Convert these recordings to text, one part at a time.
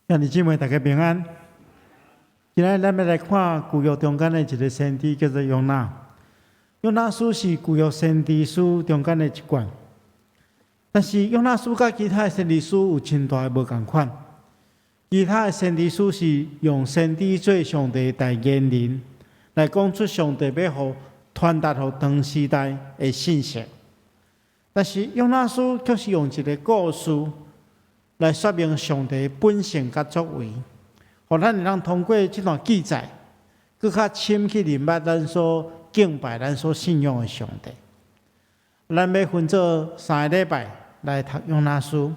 兄弟姊妹，大家平安。今仔咱要来看旧约中间的一个先知，叫做约拿。约拿书是旧约先知书中间的一卷，但是约拿书甲其他的先知书有真大的无共款。其他的先知书是用先知做上帝代言人，来讲出上帝要互传达互当时代的信息。但是约拿书却是用一个故事来说明上帝的本性甲作为，互咱会当通过这段记载，更较深去明白咱所敬拜、咱所信仰的上帝。咱要分做3个礼拜来读约拿书。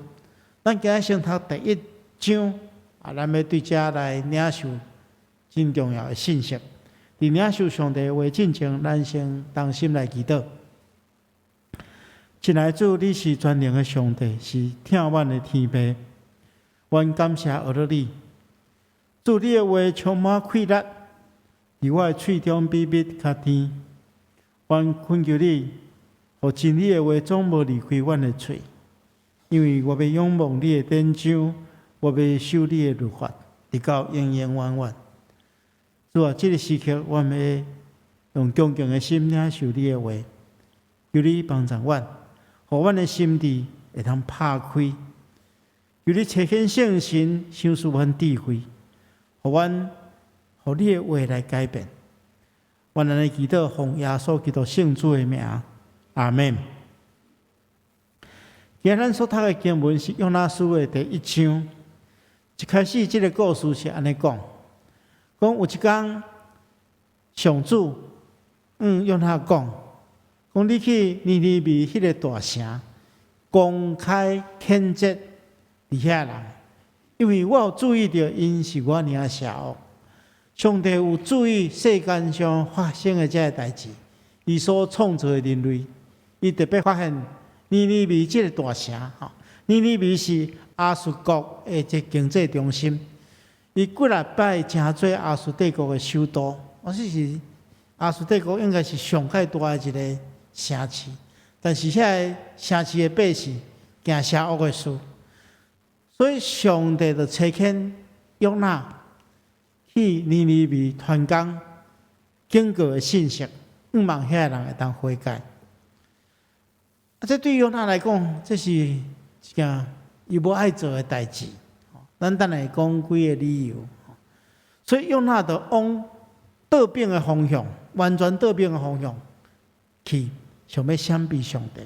咱今日先读第1章，咱要对这来领受真重要的信息。伫领受上帝的话之前，咱先同心来祈祷。亲爱的主，你是全能的上帝，是疼阮的天父。阮感谢学了你，主你的话充满气力，伫我的喙中比蜜较甜。阮恳求你，互真理的话总无离开阮的喙，因为我要仰望你的典章，我要守你的律法，直到永永远远。主啊，这个时刻，我们要用恭敬的心领受你的话，求你帮助阮。互阮的心智会通拍开，求你呈现圣神，赏赐阮智慧，互你的话来改变。阮安尼祈祷，奉耶稣基督圣主的名，阿门。今日咱所读的经文是约拿书的第1章。一开始，这个故事是安尼讲：有一天，上主约拿讲你去尼尼微迄个大城，公开谴责伫遐人，因为我有注意到因是我领写恶。上帝有注意世间上发生的这个代志，伊所创造的人类，伊特别发现尼尼微这个大城，尼尼微是亚述国的一个经济中心，伊几啊摆诚做亚述帝国的首都，是亚述帝国应该是上界大的一个城市，但是遐个城市的百姓行邪恶的事，所以上帝就差遣约拿去尼尼微传讲警告的信息，希望遐人会当悔改。这对约拿来讲，这是一件伊无爱做的代志。咱等下讲几个理由。所以约拿就往倒变的方向，完全倒变的方向去。想要闪避上帝，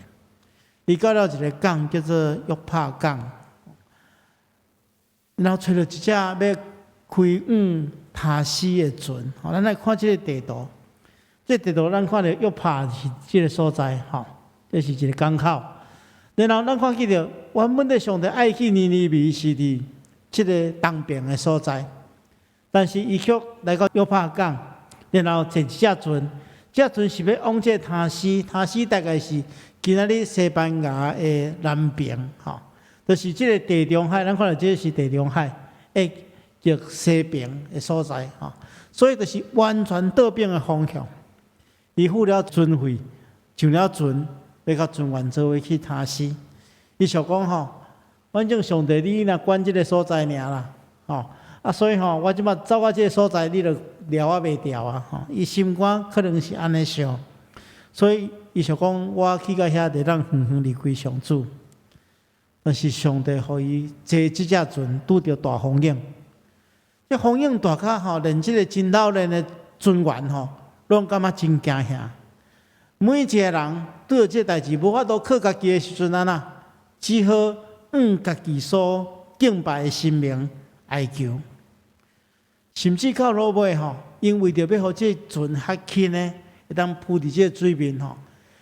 伊到了一个港叫做约帕港，然后找到一只要开往塔西的船。咱来看这个地图，这地图咱看到约帕是这个所在，这是一个港口。然后咱看见到原本的上帝爱去尼尼微是伫这个东边的所在，但是伊却来到约帕港，然后坐一只船。这船是要往这塔西，塔西大概是今仔日西班牙的南边，就是这个地中海。咱看到这是地中海的叫西边的所在，所以就是完全倒变的方向。伊付了船费，上了船，要甲船员做伙去塔西。伊想讲反正上帝你若管这个所在尔啦，所以我即马走到这个所在，你就撩我袂掉啊！伊心肝可能是安尼想，所以伊想讲，我去到遐地当远远离开上主。但是上帝互伊坐即只船，拄着大风影。这风影大较连即个真老练的船员拢感觉真惊吓。每一个人拄着这代志，无法度靠家己的时阵只好家己所敬拜的神明哀求。甚至到落尾因为着要互这船较轻呢，会当浮伫这水面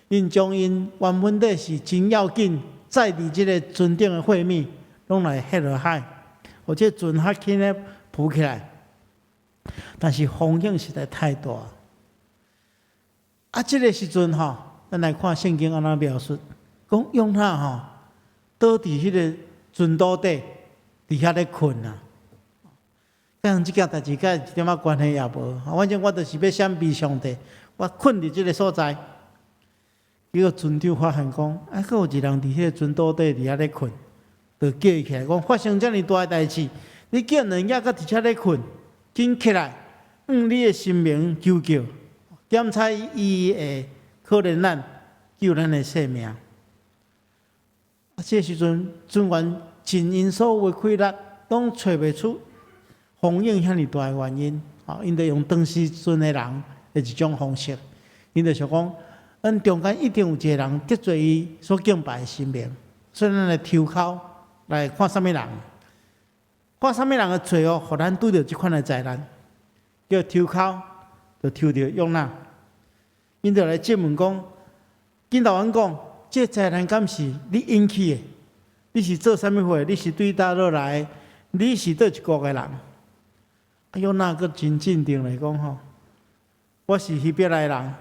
因将因原本的是真要紧载伫这个船顶的货物，拢来下落海，互这船较轻呢浮起来。但是风险实在太大。这个时阵咱来看圣经安怎描述，讲约拿倒伫迄个船肚底，伫遐咧困跟即件代志甲一点仔关系也无，反正我就是要闪避上帝，我困伫即个所在。结果船长发现讲，还有一人伫迄个船肚底伫遐咧困，就叫伊起来讲，发生遮尔大的代志，你叫人家搁伫遮咧困，紧起来，用你的生命求救，检查伊会可怜咱，救咱的性命。这时阵，尊元尽因所有的亏力，拢找袂出封印遐尼大的原因。因着用当时阵的人的一种方式，因着想讲，咱中间一定有一个人得罪伊所敬拜的神明，所以咱来抽考来看啥物人。看啥物人的罪恶，互咱拄着即款的灾难，叫抽考，就抽着约拿。因着来质问讲，紧甲阮讲，这灾难敢是你引起的？你是做啥物货？你是对倒落来？你是倒一国的人？约拿阁真镇定来讲吼，我是希伯来人，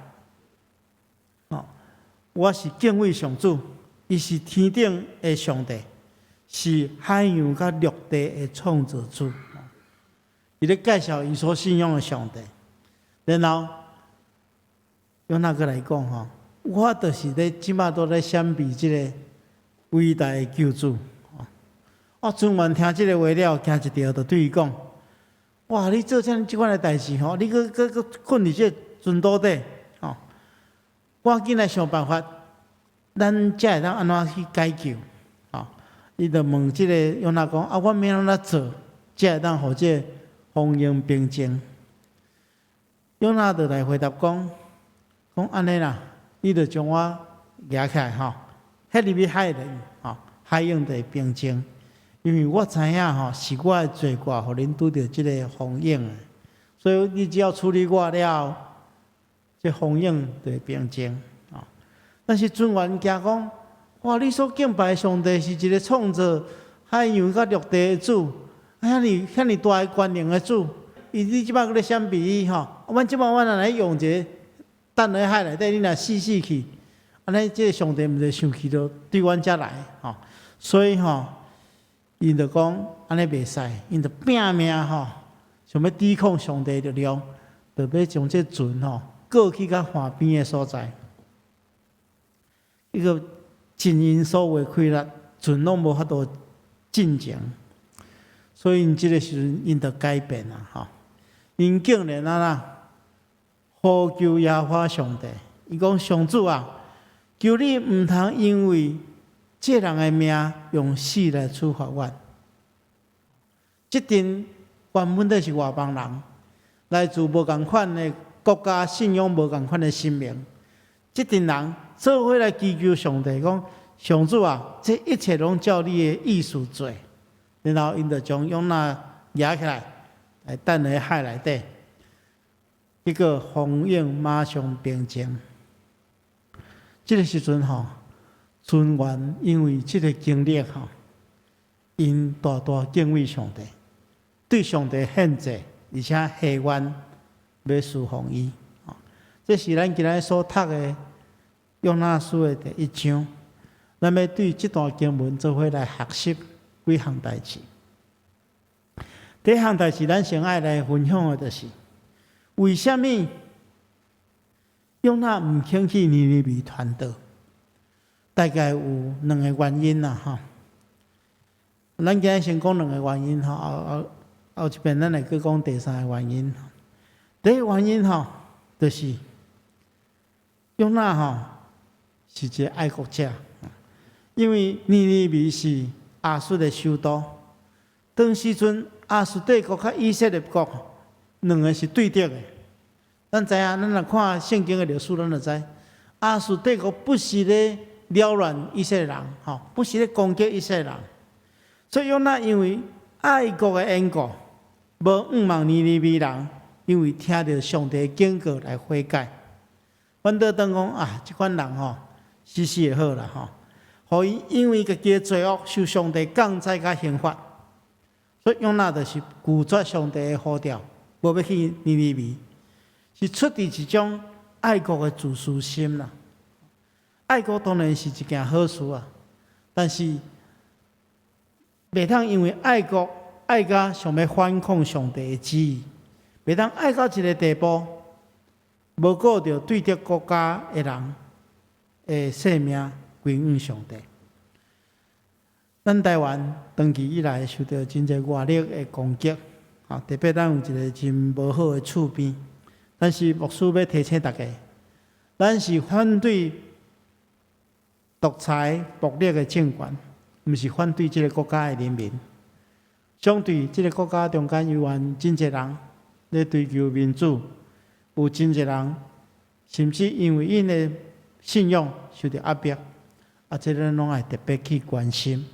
我是敬畏上主，伊是天顶的上帝。是海洋甲陆地的创造主，伊咧介绍伊所信仰的上帝。然后约拿阁来讲吼，我就是咧即马都咧闪避即个伟大的救主。尊元听即个话了，惊一跳，就对伊讲：哇，你做即款的代志吼，你搁困伫即个船岛底吼，赶紧来想办法，咱才会当安怎去解救。伊就问即个约拿讲：我免安怎做，才会当互即个风云平静？约拿就来回答讲安尼啦，你就将我举起来吼，迄入去海里吼，海洋就会平静。因为我知影吼，是我的罪过，互恁拄着即个风影的，所以你只要处理我了，即风影就会平静。但是尊元惊讲。哇！你所敬拜的上帝是一个创造海洋甲陆地的主，遐尼大的权能的主。你即摆搁咧闪避伊吼，阮即摆若来用一个等咧海内底，你若死去，安尼即个上帝毋就生气着对阮遮来吼。所以吼，因着讲安尼袂使，因着拼命吼，想要抵抗上帝的力量，就要将这船吼过去到岸边的所在，伊个。尽因所有的开力，船拢无法度进前，所以因即个时阵因着改变啊！吼，因竟然呼求耶和华上帝，伊讲上主啊，求你毋通因为这人的命用死来处罚我。即阵原本就是外邦人，来自无共款的国家，信仰无共款的神明。即阵人做伙来祈求上帝，讲上主啊，这一切拢照你的意思做。然后因就将约拿压起来，来等在海内底。结果风影马上平静。这个时阵吼，尊元因为这个经历吼，因大大敬畏上帝，对上帝献祭，而且下愿要侍奉伊。这是咱今日所读的约拿书的第一章。咱要对这段经文做伙来学习几项代志。第一项代志，咱先爱来分享的就是，为什么约拿唔肯去尼尼微传道？大概有两个原因啦，哈。咱今日先讲两个原因，后一遍咱来去讲第三个原因。第一个原因就是约拿是一个爱国者。因为尼尼微是亚述的首都，当时阵亚述帝国甲以色列国两个是对敌的。咱知影，咱若看圣经的历史，咱就知亚述帝国不是咧扰乱以色列人，不是咧攻击以色列人。所以约拿因为爱国的缘故，无仰望尼尼微人，因为听到上帝的警告来悔改。阮倒当讲即款人死死就好啦互伊因为家己的罪恶受上帝降灾甲刑罚，所以约拿就是拒绝上帝的呼召，无要去尼尼微，是出于一种爱国的自私心啦。爱国当然是一件好事啊，但是袂通因为爱国爱甲想要反抗上帝的旨意，袂通爱到一个地步，无顾着对敌国家的人的性命。归于上帝。咱台湾长期以来受到真侪外力的攻击，特别咱有一个真无好的厝边。但是牧师要提醒大家，咱是反对独裁暴力的政权，毋是反对这个国家的人民。相对这个国家中间有真侪人咧追求民主，有真侪人甚至因为因的信仰受到压迫，这个拢爱特别去关心。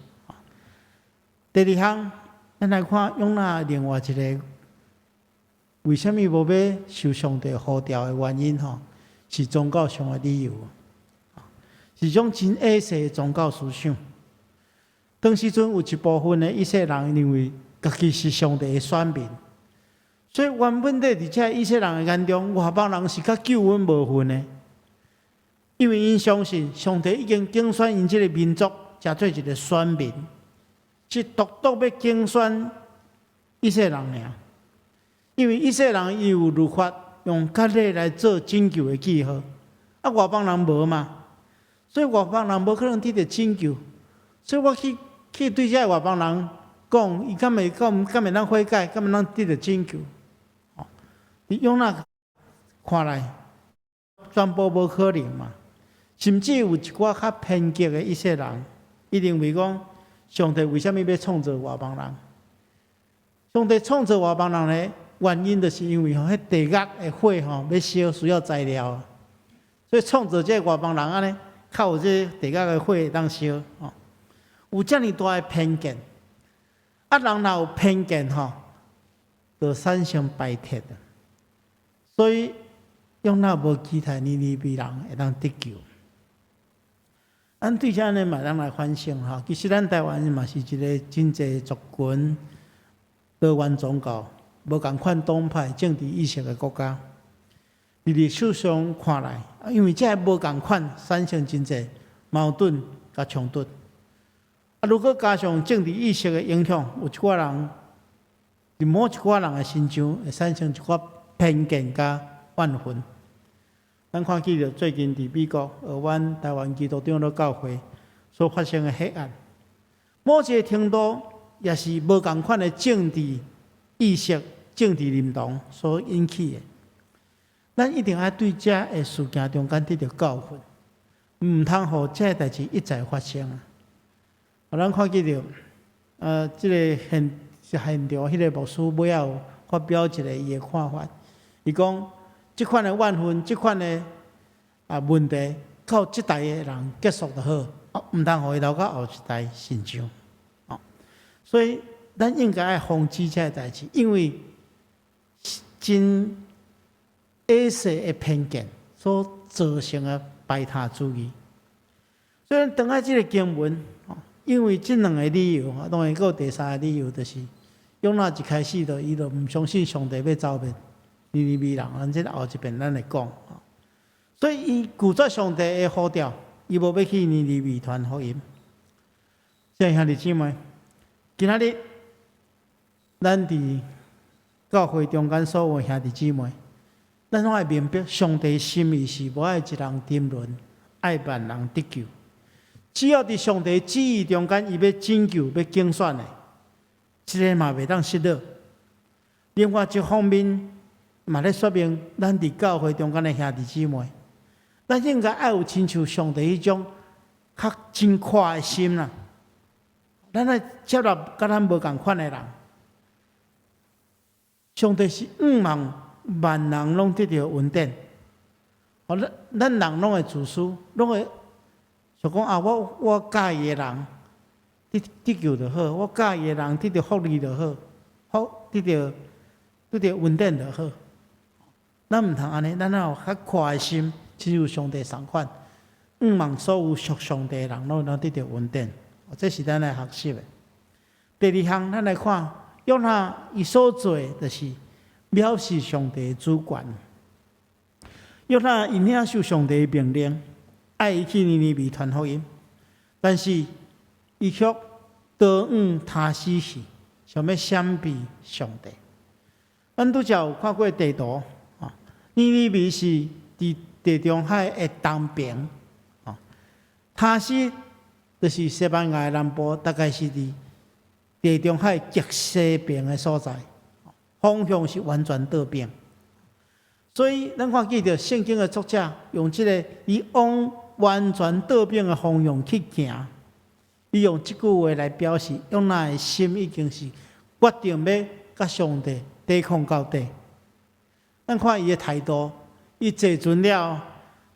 第二项，咱来看用那另外一个，为什么无要受上帝呼召的原因？是宗教上的理由，是种真恶势的宗教思想。当时阵有一部分的以色列人认为家己是上帝的选民，所以原本伫这以色列人的眼中，外邦人是甲救恩无分的，因为因相信上帝已经竞选因这个民族，加做一个选民。是独独要竞选以色列人尔，因为以色列人伊有律法用割礼来做拯救的记号，外邦人无嘛，所以外邦人无可能得到拯救，所以我去对这外邦人讲，伊敢会当悔改，敢会当得到拯救？你用那看来，全部无可能嘛，甚至有一寡较偏激的以色列人，伊认为讲。上帝为什么要创造外邦人？上帝创造外邦人的原因，就是因为迄地狱的火要烧，需要材料，所以创造这外邦人安尼，靠有这地狱的火当烧。有这么大的偏见，人若有偏见就产生败铁的。所以，用那无期待尼尼微人会当得救。咱对这呢嘛，咱来反省其实咱台湾嘛是一个真济族群、多元宗教、无共款党派、政治意识的国家。历史上看来，因为这无共款，产生真济矛盾甲冲突。如果加上政治意识的影响，有一寡人，伫某一寡人的心上会产生一寡偏见甲怨愤。咱看见着最近伫美国、俄湾、台湾基督长老教会所发生的黑暗，某一个程度也是无共款的政治意识、政治认同所引起的。咱一定要对这个事件中间得到教训，毋通互这代志一再发生啊！咱看见着，这个现场，迄个牧师尾仔有发表一个伊的看法，伊讲。这款的怨愤，这款的问题，靠这代的人结束就好，毋通互伊留到后一代身上。所以咱应该要防止这代志，因为真恶势的偏见所造成的排他主义。所以等下这个经文，因为这两个理由，当然还有第三个理由，就是用那一开始伊就毋相信上帝要走灭。尼尼微人，咱这后一遍咱来讲，所以伊拒绝上帝的呼召，伊无要去尼尼微传福音。这兄弟姊妹，今仔日咱伫教会中间所有兄弟姊妹，咱拢爱明白，上帝心意是无爱一人沉沦，爱万人得救。只要伫上帝旨意中间，伊要拯救、要竞选的，这个嘛袂当失落。另外一方面，嘛咧说明，咱伫教会中间的兄弟姊妹，咱应该爱有亲像上帝迄种较真快的心啦。咱来接纳甲咱无共款的人，上帝是望万人拢得到恩典。咱人拢会自私，拢会想讲我介意的人得救就好，我介意的人得到福利就好，得到恩典就好。咱毋通安尼，咱要有较快的心，亲像上帝同款，望所有属上帝的人拢得到恩典。这是咱来学习的。第二项，咱来看，约翰伊所做的，就是藐视上帝的主权。约翰因领受上帝的命令，爱伊去尼尼微传福音，但是伊却倒往他施去，想要闪避上帝。咱拄则有看过地图。尼尼微是伫地中海的东边，他是就是西班牙的南部，大概是伫地中海极西边的所在，方向是完全倒边。所以，咱看记着圣经的作者用这个以往完全倒边的方向去行，伊用这句话来表示，约拿的心已经是决定要甲上帝抵抗到底。咱看伊的态度，伊坐船了，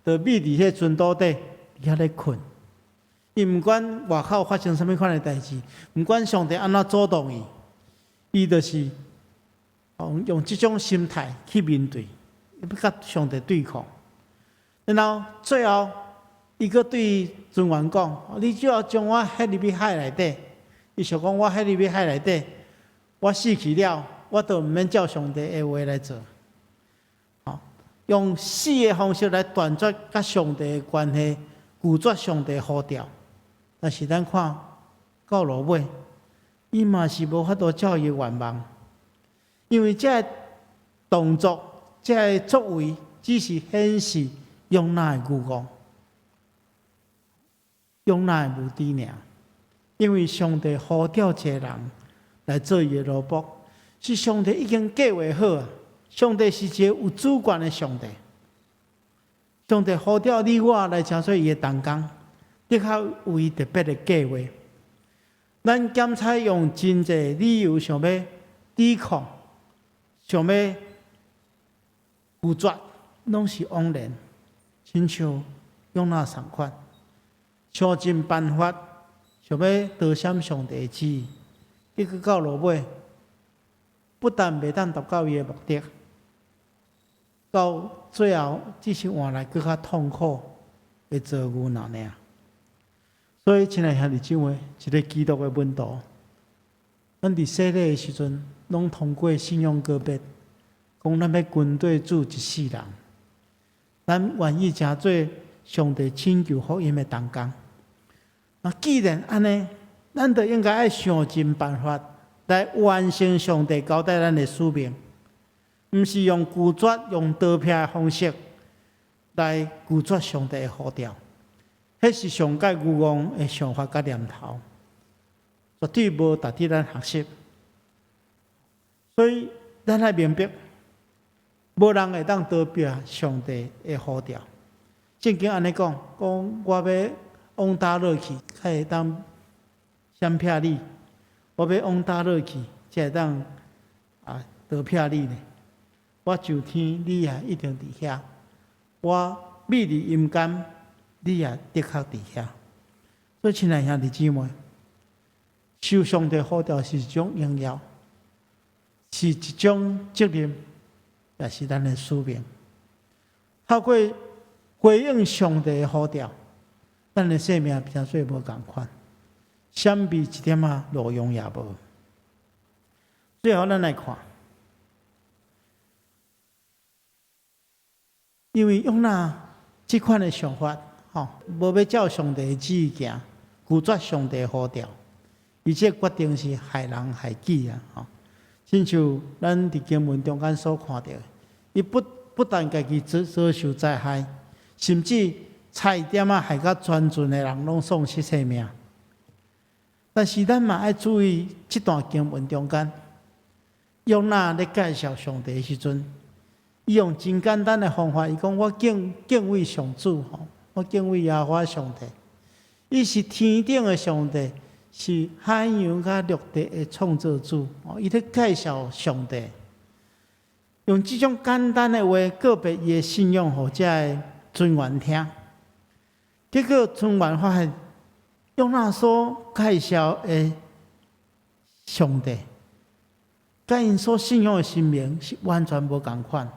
就眯伫迄船岛底，伫遐咧困。伊毋管外口发生什么款的代志，毋管上帝安怎阻挡伊，伊就是用这种心态去面对，要甲上帝对抗。然后最后，伊佫对船员讲：“你只要将我迄入去海内底。”伊想讲：“我迄入去海内底，我死去了，我就毋免照上帝的话来做。”用死的方式来断绝甲上帝的关系，拒绝上帝的呼召。但是咱看到落尾，伊嘛是无法度照伊的愿望，因为这动作、这作为，只是显示约拿的愚妄、约拿的无知尔。因为上帝呼召一个人来做伊的奴仆，是上帝已经计划好啊。上帝是一个有主权的上帝，上帝呼召你我来承受伊的同工。的确有伊特别的计划，咱检采用真济理由想要抵抗，想要拒绝，拢是枉然。亲像约拿同款，想尽办法想要逃闪上帝的旨意，结果到落尾，不但袂当达到伊的目的，到最后只是换来更较痛苦的遭遇尔。所以，亲爱兄弟姊妹，一个基督的门徒，咱伫洗礼的时阵，拢通过信仰告别，讲咱要跟对主一世人，咱愿意成做上帝拯救福音的同工。那既然安尼，咱就应该爱想尽办法来完成上帝交代咱的使命，毋是用拒绝、用逃避的方式来拒绝上帝的呼召。迄是上界愚妄的想法甲念头，绝对无值得咱学习。所以，咱要明白，无人会当逃避上帝的呼召。圣经安尼讲，我要往倒落去，才会当闪避你；我要往倒落去，才会当逃避你呢。我就天，你也一定伫遐；我秘伫阴间。你也的确伫遐，所以亲爱兄弟姊妹，受上帝呼召是一种荣耀，是一种责任，也是咱的使命。透过回应上帝的呼召，咱的生命变做无共款，闪避一点路用也无。最后，咱来看，因为约拿这款的想法。无要照上帝的旨意行，拒绝上帝的呼召，而且决定是害人害己啊！亲像咱伫经文中间所看到，伊不但家己遭受灾害，甚至差一点害到全船的人拢丧失性命。但是咱嘛爱注意这段经文中间，约拿咧介绍上帝的时阵，伊用真简单的方法，伊讲我敬畏上主吼。我敬畏耶和华上帝，伊是天顶的上帝，是海洋甲陆地的创造主。伊咧介绍上帝，用这种简单的话告别伊的信仰，互这个船员听。结果船员发现，约拿所介绍的上帝，甲因所信仰的神明是完全无共款，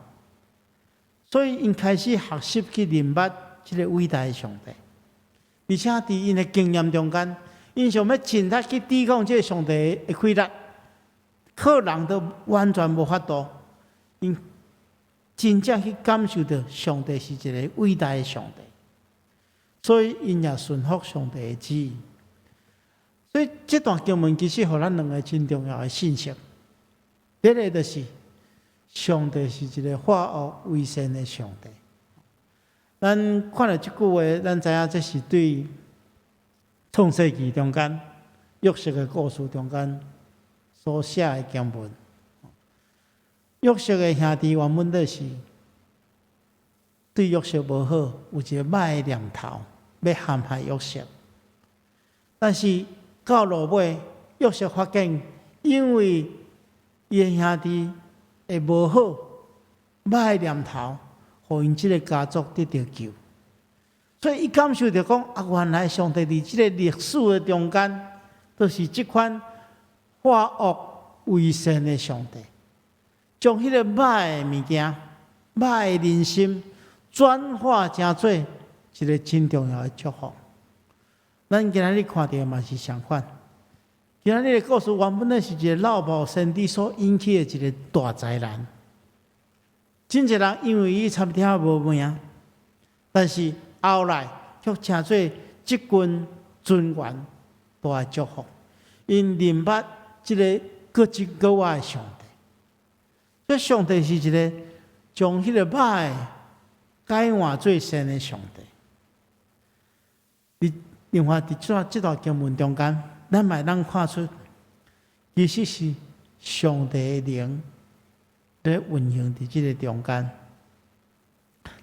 所以因开始学习去认捌。这个伟大的上帝，而且伫因的经验中间，因想要尽力去抵抗这个上帝的规律，靠人都完全无法度。因真正去感受到上帝是一个伟大的上帝，所以因也顺服上帝的旨意。所以这段经文其实互咱两个真重要的信息。第一个就是，上帝是一个化恶为善的上帝。咱看了这句话，咱知影这是对创世纪中间约瑟的故事中间所写的经文。约瑟的兄弟原本就是对约瑟无好，有一个歹的念头，要陷害约瑟。但是到落尾，约瑟发现，因为伊的兄弟的无好、歹的念头，互因这个家族得到救。所以，伊感受到讲啊，原来上帝伫这个历史的中间，都是这款化恶为善的上帝。将迄个歹的物件、歹的人心转化成做一个真重要的祝福。咱今仔日看到嘛是相反。今仔日的故事原本是一个老母先知所引起的一个大灾难。真侪人因为伊差点无命，但是后来却成做这群尊严大的祝福。因明白这个各一各外的上帝。这上帝是一个将迄个歹改换做善的上帝。另外，伫这段经文中间，咱嘛能看出，其实是上帝的灵在运行伫这个中间。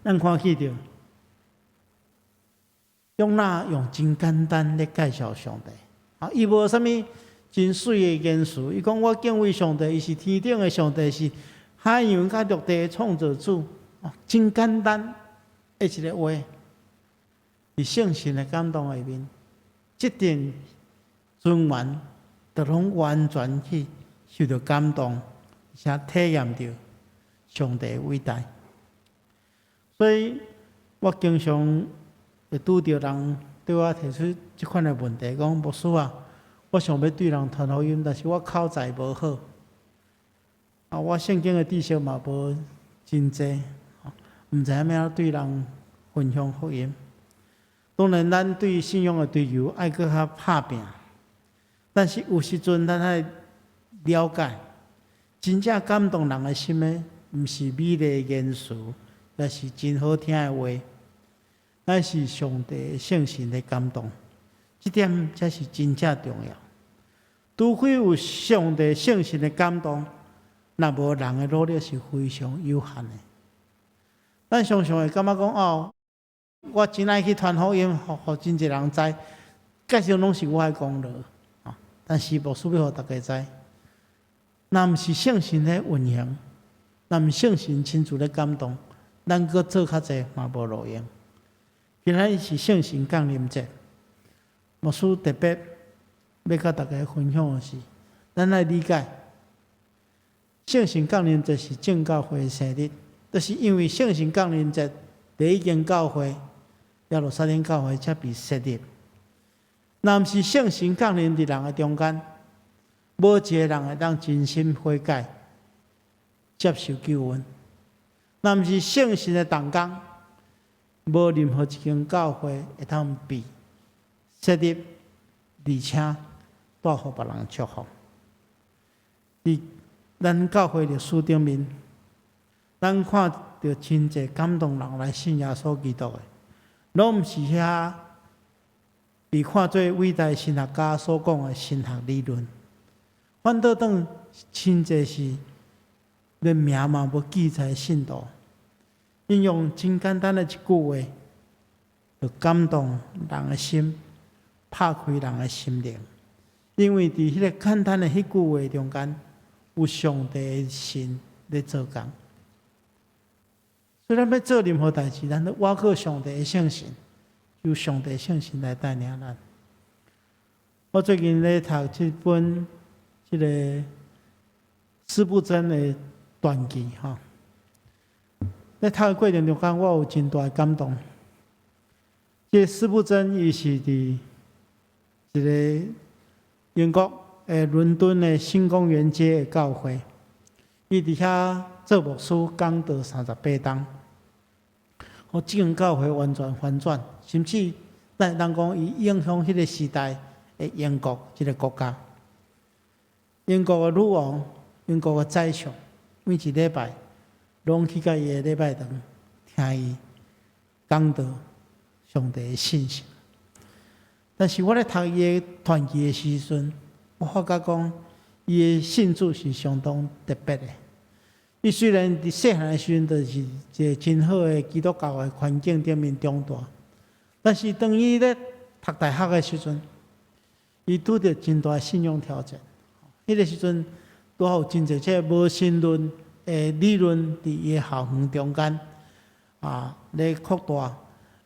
咱看见着，约拿用真简单咧介绍上帝，伊无啥物真水的言辞。伊讲我敬畏上帝，伊是天顶的上帝，是海洋甲陆地的创造主，真简单的一个话，伫圣神的感动下面，这点尊严就拢完全去受到感动，而且体验到上帝的伟大。所以我经常会拄到人对我提出这款的问题，讲牧师啊，我想要对人传福音，但是我口才无好。我圣经的知识嘛无真济，毋知影要对人分享福音。当然，咱对信仰的追求爱搁较拍拼，但是有时阵咱爱了解，真正感动人的心的，毋是美丽的言辞，也是真好听的话，乃是上帝圣神的感动。这点才是真正重要。除非有上帝圣神的感动，若无人的努力是非常有限的。咱常常会感觉讲哦，我真爱去传福音，互真侪人知，介绍拢是我的功劳。但是牧师要互大家知，若毋是圣神的运行，若毋是圣神亲自的感动，咱搁做较济嘛无路用。今仔日是圣神降临节，牧师特别要甲大家分享的是，咱来理解。圣神降临节是正教会的生日，就是因为圣神降临节第一间教会耶路撒冷教会才被设立。若毋是圣神降临伫人的中间，无一个人会当真心悔改，接受救恩。若毋是圣神的动工，无任何一间教会会当被设立，而且带互别人祝福。伫咱教会历史顶面，咱看到真侪感动人来信耶稣基督的，拢毋是遐被看作伟大神学家所讲的神学理论，反倒当真侪是连名嘛无记载的信徒，应用真简单的一句话，就感动人的心，拍开人的心灵。因为伫迄个简单的迄句话中间，有上帝的神在做工。所以咱要做任何代志，咱都倚靠上帝的圣神，由上帝的圣神来带领咱。我最近咧读这本个司布真的传记哈，在读的过程中间，我有真大的感动。这司布真伊是伫一个英国伦敦的新公园街的教会，伊伫遐做牧师讲道38档，互这间教会完全翻转，甚至咱人讲伊影响迄个时代的英国这个国家。英国的女王、英国的宰相，每一礼拜拢去甲伊的礼拜堂听伊讲道上帝的信息。但是我咧读伊诶传记诶时阵，我发觉讲伊诶信主是相当特别诶。伊虽然伫细汉诶时阵，就是一个真好诶基督教诶环境顶面长大，但是当伊咧读大学诶时阵，伊拄着真大信仰挑战。迄个时阵，拄好有真侪即无神论诶理论伫伊诶校园中间咧扩大。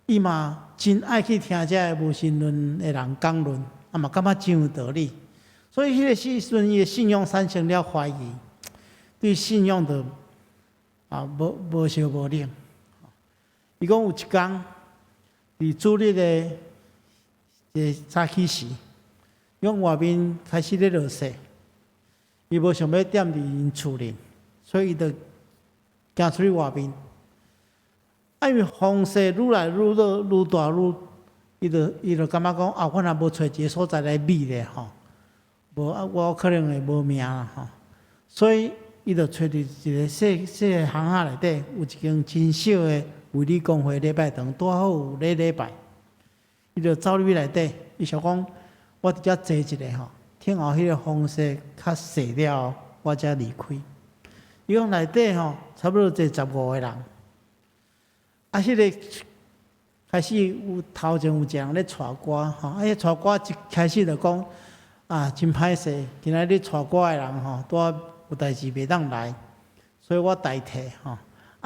伊嘛真爱去听这无神论诶人讲论，嘛感觉真有道理。所以迄个时阵，伊诶信仰产生了怀疑，对信仰的无烧无冷。伊讲有一天，伫主日诶早起时，用外面开始咧落雪，伊无想要踮伫因厝里，所以伊就行出去外面。因为风势愈来愈大愈大伊就感觉讲我若无找一个所在来避咧吼，无我可能会无命啦吼。所以伊就找伫一个细个巷仔内底，有一间真小的卫理公会礼拜堂，拄好有礼拜。伊就走入去内底，伊想讲我伫遮坐一下吼，听候迄个风势较细了，我才离开。伊讲内底吼，差不多坐15个人。迄个开始有头前有一个人咧带歌吼，迄带歌一开始就讲真歹势，今仔日带歌的人吼，拄有代志袂当来，所以我代替吼。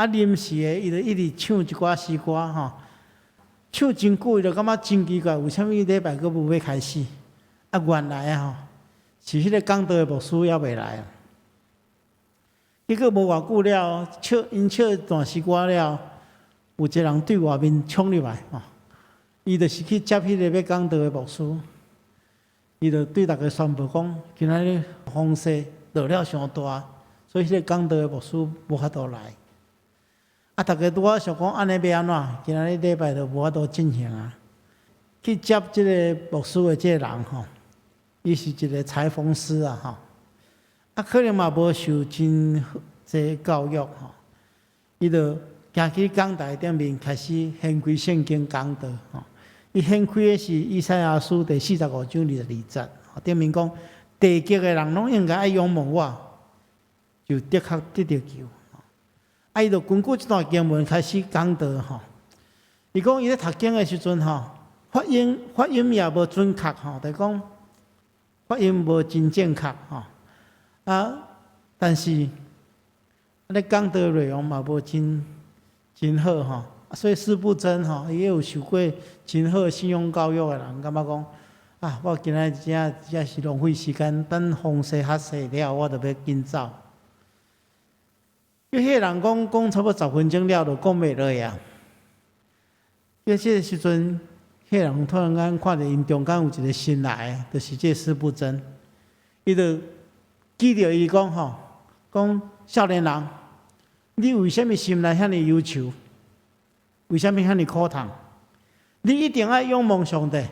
临时的伊就一直唱一寡诗歌吼，唱真久，伊就感觉真奇怪，为虾米礼拜佫无要开始？原来吼是迄个讲道的牧师还袂来。结果无偌久了，因唱一段诗歌了。有一个人对外面冲入来，伊就是去接迄个要讲道的牧师，伊就对大家宣布讲，今仔日风势落了伤大，所以迄个讲道的牧师无法度来。大家拄仔想讲安尼要安怎？今仔日礼拜就无法度进行啊。去接即个牧师的即个人吼，伊是一个裁缝师可能嘛无受真济教育伊就。行去讲台顶面开始献开圣经讲道伊献开的是以赛亚书第45章22节，顶面讲地极的人拢应该爱仰望我，就的确得到救。伊就根据这段经文开始讲道伊讲伊咧读经的时阵发音也无准确就是讲发音无真正确但是咧讲道内容嘛无真好所以师不真伊有受过真好信仰教育的人，感觉讲我今仔只是浪费时间，等风势较细了，我就要紧走。迄个人讲差不多10分钟了，就讲袂落啊。即个时阵，迄个人突然间看到因中间有一个新来，就是这师不真，伊就记着伊讲讲少年人。你为什么心内遐尼忧愁？为什么遐尼苦痛？你一定要仰望上帝，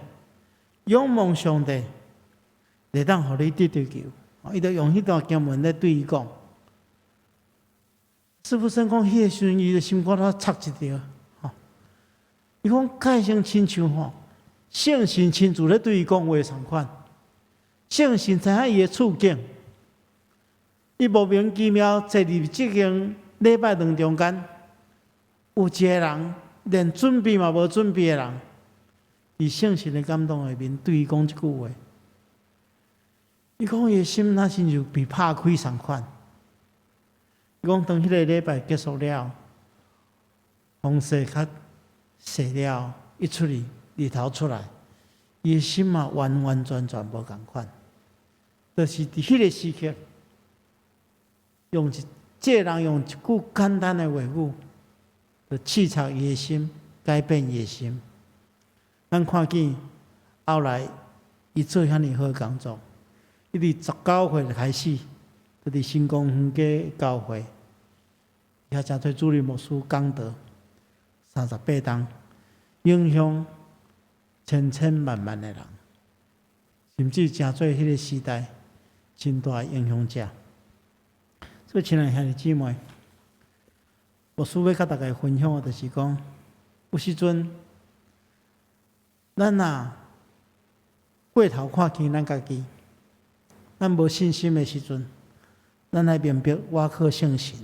仰望上帝，会当互你得到救。伊就用迄段经文咧对伊讲。师父生讲，迄个时阵，伊的心肝头插一条，伊讲介像亲像圣神亲自咧对伊讲话同款，圣神知影伊的处境，伊莫名其妙坐入即间。礼拜堂中间有一个人，连准备嘛无准备的人，以圣神的感动下面对伊讲一句话。伊讲伊的心那亲像被拍开同款。伊讲当迄个礼拜结束了，风势较细了，一出去日头出来，伊的心嘛完完全全无共款。就是伫迄个时刻，这人用一句简单的话语，就刺插伊的心，改变伊的心。咱看见后来，伊做遐尼好工作，伊伫19岁就开始，就伫新光园街教会，也真侪主任牧师讲道，38档，影响千千万万的人，甚至真做迄个时代真大影响者。所以，亲爱兄弟姊妹，牧师要甲大家分享的，就是讲，有时阵，咱过头看见咱家己，咱无信心的时阵，咱来明白我靠圣神。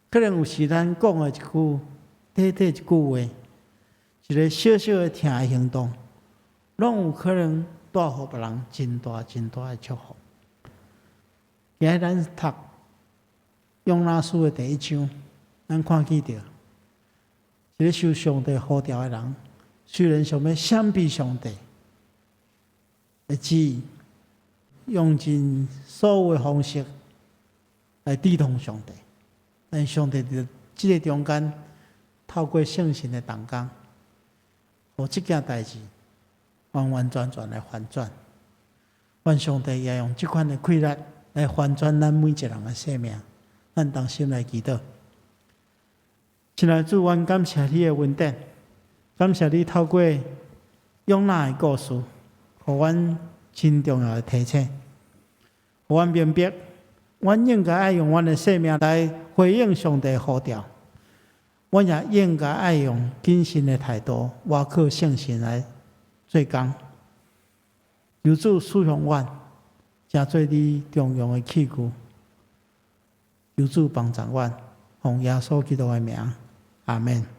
可能有时咱讲的一句短短一句话，一个小小的听的行动，拢有可能带予别人真大的祝福。今日咱读约拿书的第1章，咱看见到一个受上帝呼召的人，虽然想要闪避上帝的旨意，用尽所有的方式来抵挡上帝，但上帝在这个中间，透过圣神的动工，让这件代志完完全全来翻转。愿上帝也用这款的气力来翻转咱每一个人的生命。咱同心来祈祷。亲爱的主，阮感谢你的恩典，感谢你透过约拿的故事，给阮真重要的提醒，给阮明白，阮应该爱用阮的生命来回应上帝的呼召，阮也应该爱用谨慎的态度，我靠圣神来做工。求主使用阮，成做你重用的器具。求主帮助阮，奉耶稣基督的名，阿门。